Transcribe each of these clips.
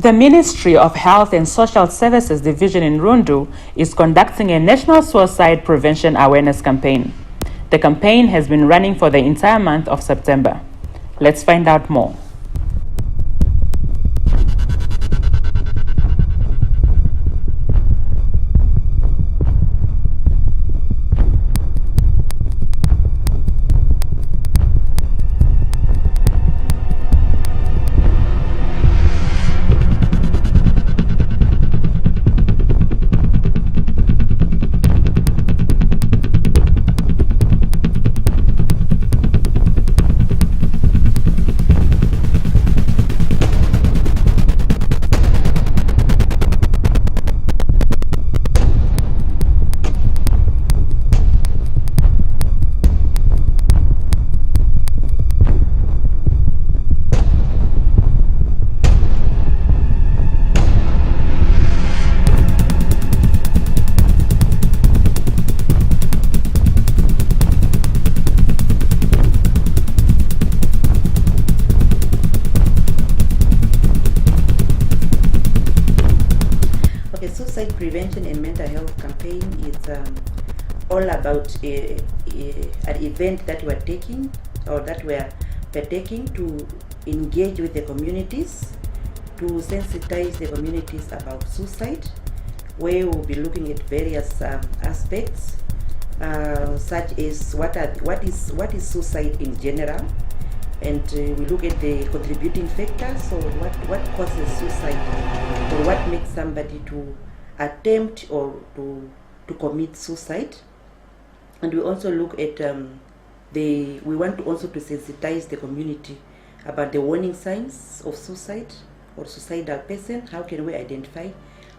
The Ministry of Health and Social Services Division in Rundu is conducting a national suicide prevention awareness campaign. The campaign has been running for the entire month of September. Let's find out more. Suicide prevention and mental health campaign is all about an event that we're taking or that we're taking to engage with the communities, to sensitize the communities about suicide, where we'll be looking at various aspects, such as what is suicide in general, and we look at the contributing factors, so what causes suicide or what makes somebody to attempt or to commit suicide. And we also look at we want to also to sensitize the community about the warning signs of suicide or suicidal person. How can we identify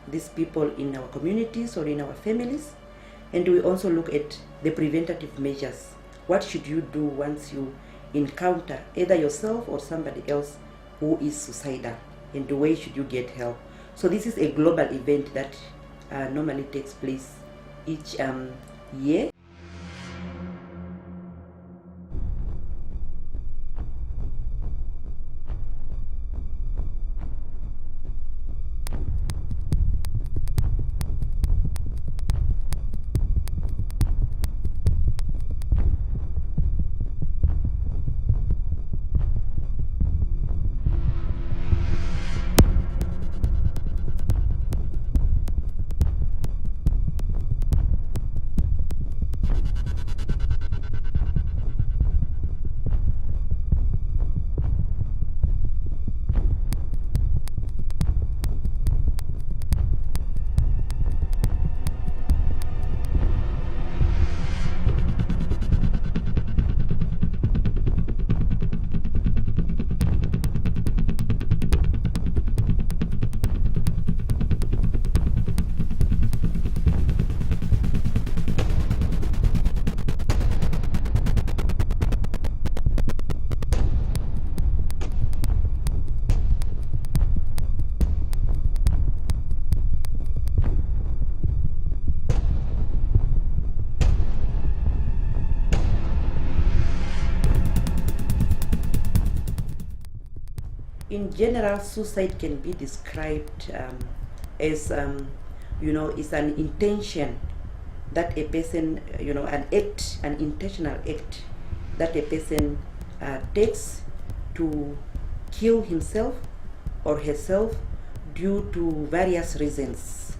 these people in our communities or in our families? And we also look at the preventative measures. What should you do once you encounter either yourself or somebody else who is suicidal, and the way should you get help? So this is a global event that normally takes place each year. In general, suicide can be described as, is an intention that a person, an intentional act that a person takes to kill himself or herself due to various reasons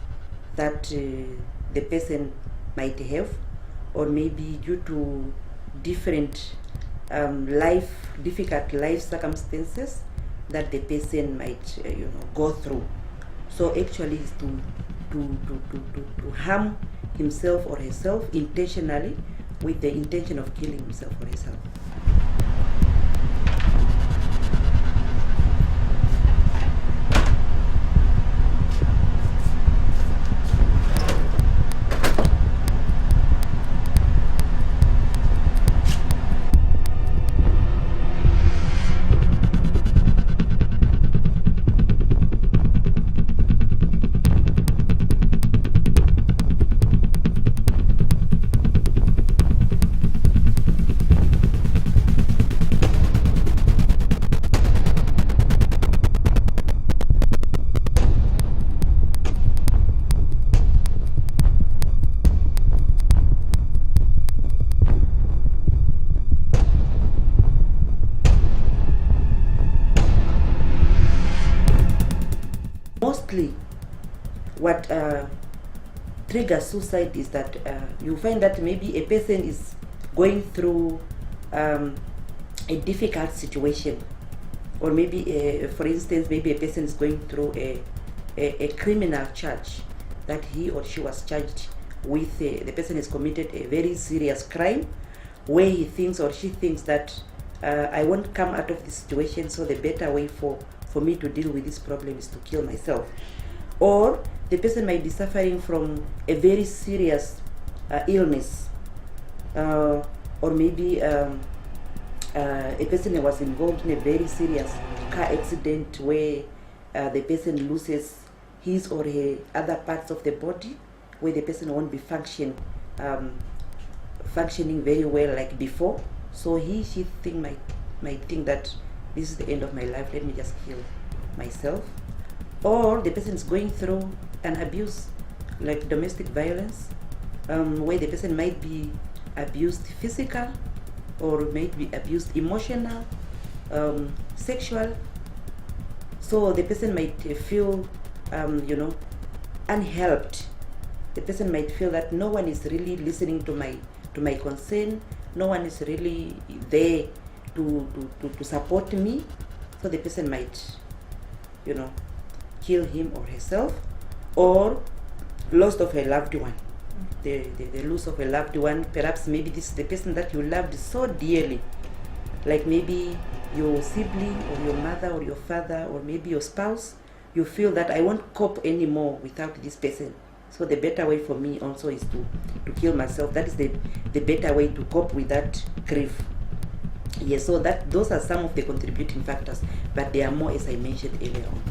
that the person might have, or maybe due to different difficult life circumstances that the person might go through. So actually is to harm himself or herself intentionally, with the intention of killing himself or herself. Mostly what triggers suicide is that you find that maybe a person is going through a difficult situation, or maybe for instance, maybe a person is going through a criminal charge that he or she was charged with. The person has committed a very serious crime where he thinks or she thinks that I won't come out of this situation, so the better way for me to deal with this problem is to kill myself. Or the person might be suffering from a very serious illness, or maybe a person was involved in a very serious car accident where the person loses his or her other parts of the body, where the person won't be functioning very well like before. So she might think that this is the end of my life, let me just kill myself. Or the person is going through an abuse, like domestic violence, where the person might be abused physical, or might be abused emotional, sexual. So the person might feel unhelped. The person might feel that no one is really listening to my concern, no one is really there to support me. So the person might kill him or herself. Or loss of a loved one, the loss of a loved one. Perhaps maybe this is the person that you loved so dearly, like maybe your sibling or your mother or your father or maybe your spouse. You feel that I won't cope anymore without this person, so the better way for me also is to kill myself. That is the better way to cope with that grief. Yes, so those are some of the contributing factors, but there are more, as I mentioned earlier on.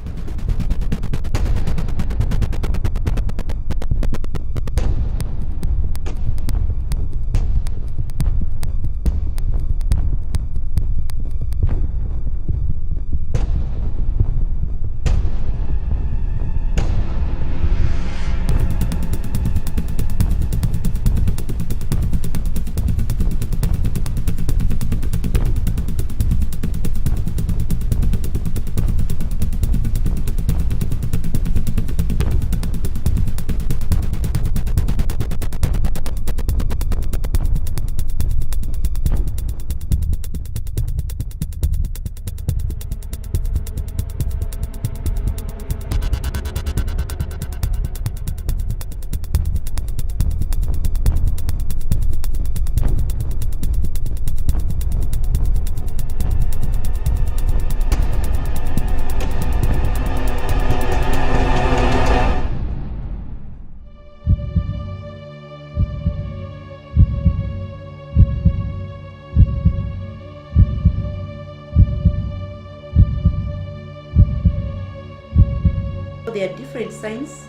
There are different signs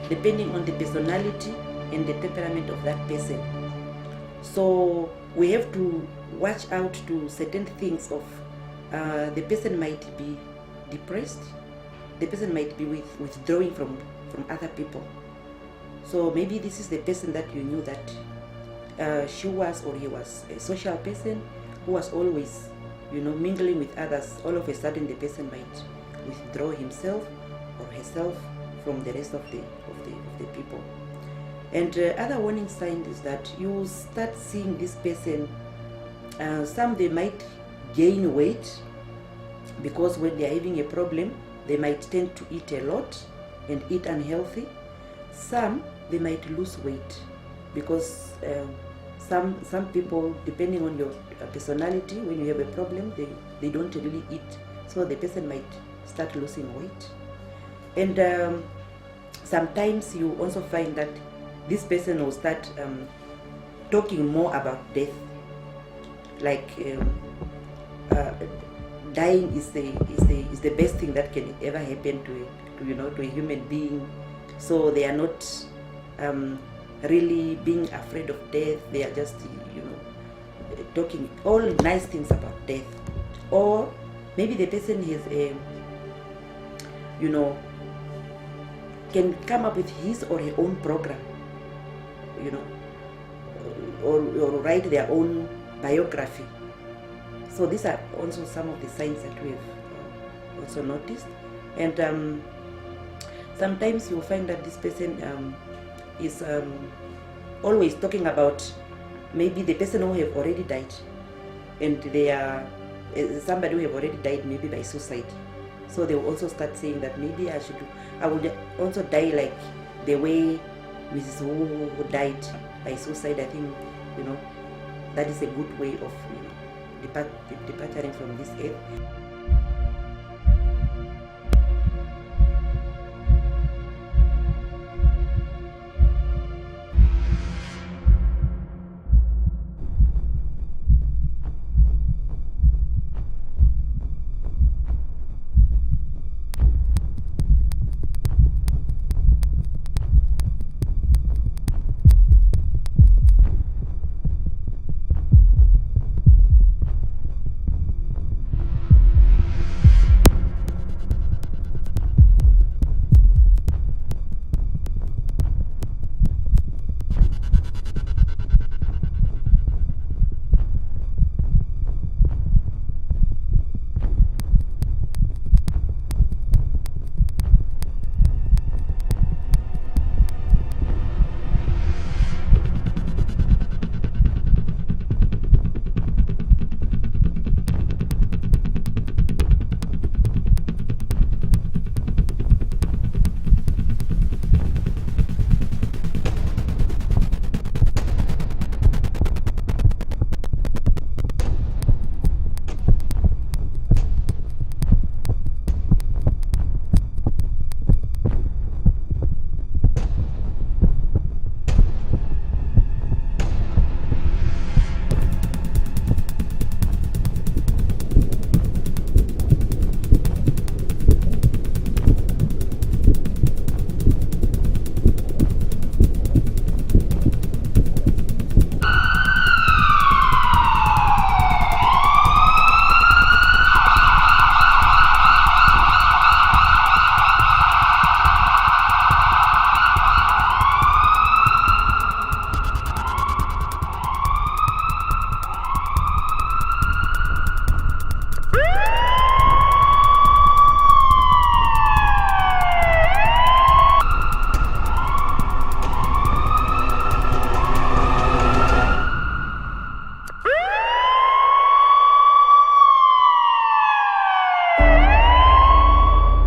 depending on the personality and the temperament of that person. So we have to watch out to certain things of the person might be depressed, the person might be withdrawing from other people. So maybe this is the person that you knew that she was or he was a social person who was always mingling with others. All of a sudden the person might withdraw himself or herself from the rest of the people. And other warning sign is that you start seeing this person, some they might gain weight, because when they are having a problem they might tend to eat a lot and eat unhealthy. Some they might lose weight, because some people, depending on your personality, when you have a problem they don't really eat, so the person might start losing weight. And sometimes you also find that this person will start talking more about death, like dying is the best thing that can ever happen to a human being. So they are not really being afraid of death. They are just talking all nice things about death. Or maybe the person has can come up with his or her own program, or write their own biography. So these are also some of the signs that we have also noticed. And sometimes you'll find that this person is always talking about maybe the person who have already died, and they are somebody who have already died maybe by suicide. So they will also start saying that maybe I would also die like the way Mrs. Who died by suicide. I think, that is a good way of departing from this earth.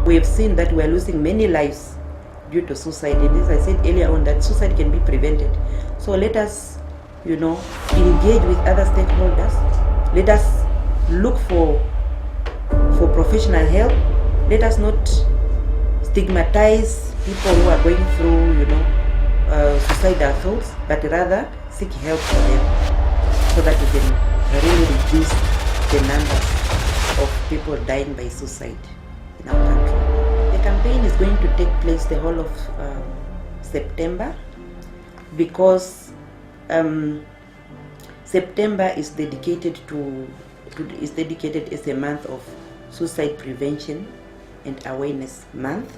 We have seen that we are losing many lives due to suicide, and as I said earlier on, that suicide can be prevented. So let us, engage with other stakeholders. Let us look for professional help. Let us not stigmatize people who are going through, suicidal thoughts, but rather seek help for them, so that we can really reduce the numbers of people dying by suicide in our country. The campaign is going to take place the whole of September, because September is dedicated as a month of suicide prevention and awareness month.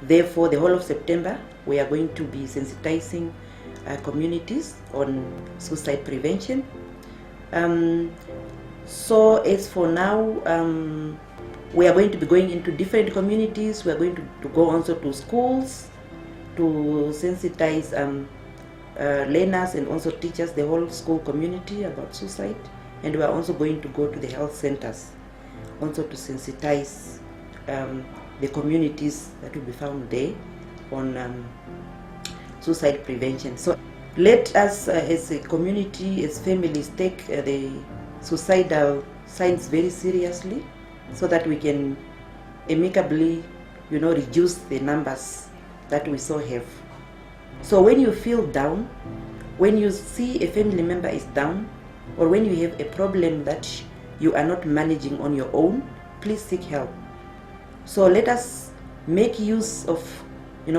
Therefore, the whole of September we are going to be sensitizing communities on suicide prevention. So as for now, we are going to be going into different communities. We are going to go also to schools to sensitize learners and also teachers, the whole school community, about suicide. And we are also going to go to the health centers also to sensitize the communities that will be found there on suicide prevention. So let us as a community, as families, take the suicidal signs very seriously, so that we can amicably, reduce the numbers that we so have. So when you feel down, when you see a family member is down, or when you have a problem that you are not managing on your own, please seek help. So let us make use of,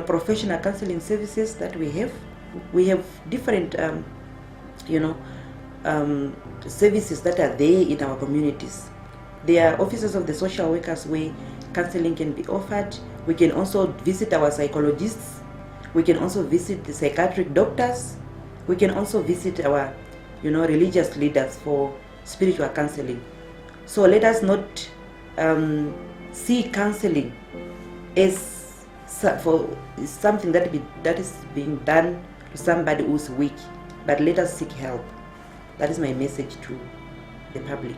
professional counseling services that we have. We have different, services that are there in our communities. There are offices of the social workers where counseling can be offered. We can also visit our psychologists. We can also visit the psychiatric doctors. We can also visit our, religious leaders for spiritual counseling. So let us not see counseling as for something that is being done to somebody who's weak, but let us seek help. That is my message to the public.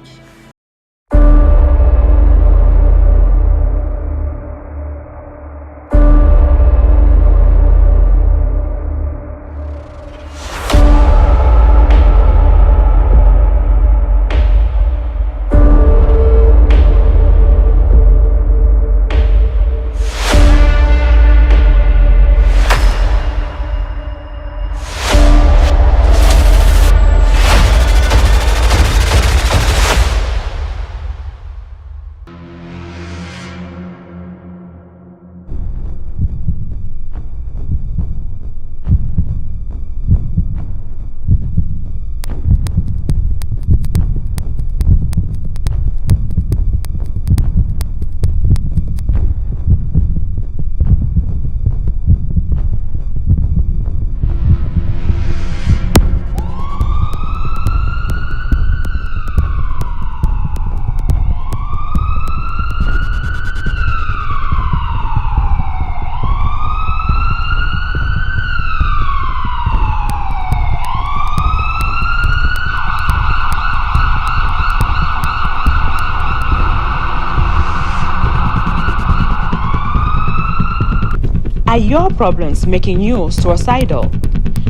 Are your problems making you suicidal?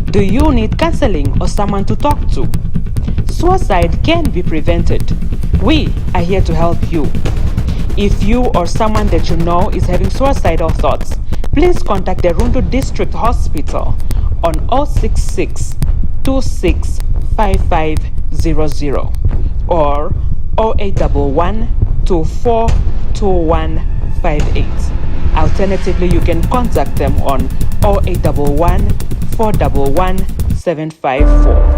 Do you need counseling or someone to talk to? Suicide can be prevented. We are here to help you. If you or someone that you know is having suicidal thoughts, please contact the Rundu District Hospital on 066 26 5500 or 0811 24 2158. Alternatively, you can contact them on 0811 411 754.